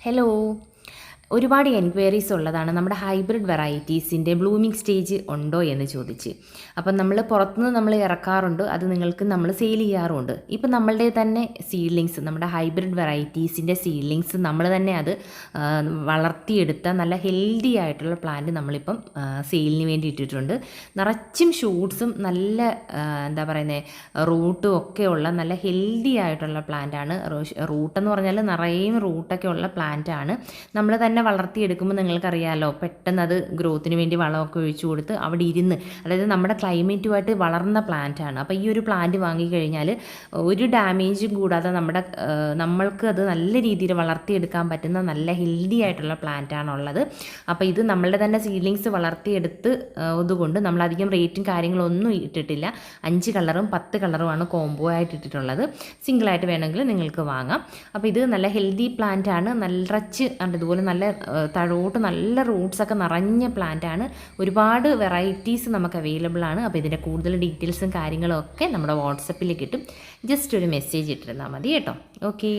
Hello. ഒരുപാട് enquiries ഉള്ളതാണ് നമ്മുടെ ഹൈബ്രിഡ് വെറൈറ്റീസിൻ്റെ ബ്ലൂമിങ് സ്റ്റേജ് ഉണ്ടോ എന്ന് ചോദിച്ച്. അപ്പം നമ്മൾ പുറത്തുനിന്ന് നമ്മൾ ഇറക്കാറുണ്ട്, അത് നിങ്ങൾക്ക് നമ്മൾ സെയിൽ ചെയ്യാറുമുണ്ട്. ഇപ്പം നമ്മളുടെ തന്നെ സീഡ്ലിങ്സ്, നമ്മുടെ ഹൈബ്രിഡ് വെറൈറ്റീസിൻ്റെ സീഡ്ലിങ്സ് നമ്മൾ തന്നെ അത് വളർത്തിയെടുത്ത നല്ല ഹെൽത്തി ആയിട്ടുള്ള പ്ലാന്റ് നമ്മളിപ്പം സെയിലിന് വേണ്ടി ഇട്ടിട്ടുണ്ട്. നിറച്ചും ഷൂട്ട്സും നല്ല എന്താ പറയുന്നത് റൂട്ടും ഒക്കെ ഉള്ള നല്ല ഹെൽത്തി ആയിട്ടുള്ള പ്ലാന്റാണ്. റൂട്ടെന്ന് പറഞ്ഞാൽ നിറയും റൂട്ടൊക്കെ ഉള്ള പ്ലാന്റാണ്. നമ്മൾ തന്നെ വളർത്തിയെടുക്കുമ്പോൾ നിങ്ങൾക്കറിയാമല്ലോ, പെട്ടെന്ന് അത് ഗ്രോത്തിന് വേണ്ടി വളമൊക്കെ ഒഴിച്ചു കൊടുത്ത് അവിടെ ഇരുന്ന്, അതായത് നമ്മുടെ ക്ലൈമറ്റുമായിട്ട് വളർന്ന പ്ലാന്റാണ്. അപ്പോൾ ഈ ഒരു പ്ലാന്റ് വാങ്ങിക്കഴിഞ്ഞാൽ ഒരു ഡാമേജും കൂടാതെ നമ്മൾക്ക് അത് നല്ല രീതിയിൽ വളർത്തിയെടുക്കാൻ പറ്റുന്ന നല്ല ഹെൽത്തി ആയിട്ടുള്ള പ്ലാന്റാണുള്ളത്. അപ്പോൾ ഇത് നമ്മളുടെ തന്നെ സീഡ്ലിങ്സ് വളർത്തിയെടുത്ത് അതുകൊണ്ട് നമ്മളധികം റേറ്റും കാര്യങ്ങളൊന്നും ഇട്ടിട്ടില്ല. 5 കളറും 10 കളറുമാണ് കോംബോ ആയിട്ട് ഇട്ടിട്ടുള്ളത്. സിംഗിളായിട്ട് വേണമെങ്കിൽ നിങ്ങൾക്ക് വാങ്ങാം. അപ്പോൾ ഇത് നല്ല ഹെൽത്തി പ്ലാന്റാണ്. നിറച്ച് ഇതുപോലെ നല്ല താഴോട്ട് നല്ല റൂട്ട്സൊക്കെ നിറഞ്ഞ പ്ലാന്റാണ്. ഒരുപാട് വെറൈറ്റീസ് നമുക്ക് അവൈലബിൾ ആണ്. അപ്പോൾ ഇതിൻ്റെ കൂടുതൽ ഡീറ്റെയിൽസും കാര്യങ്ങളും ഒക്കെ നമ്മുടെ വാട്സപ്പിൽ കിട്ടും. ജസ്റ്റ് ഒരു മെസ്സേജ് ഇട്ടിരുന്നാൽ മതി കേട്ടോ. ഓക്കേ.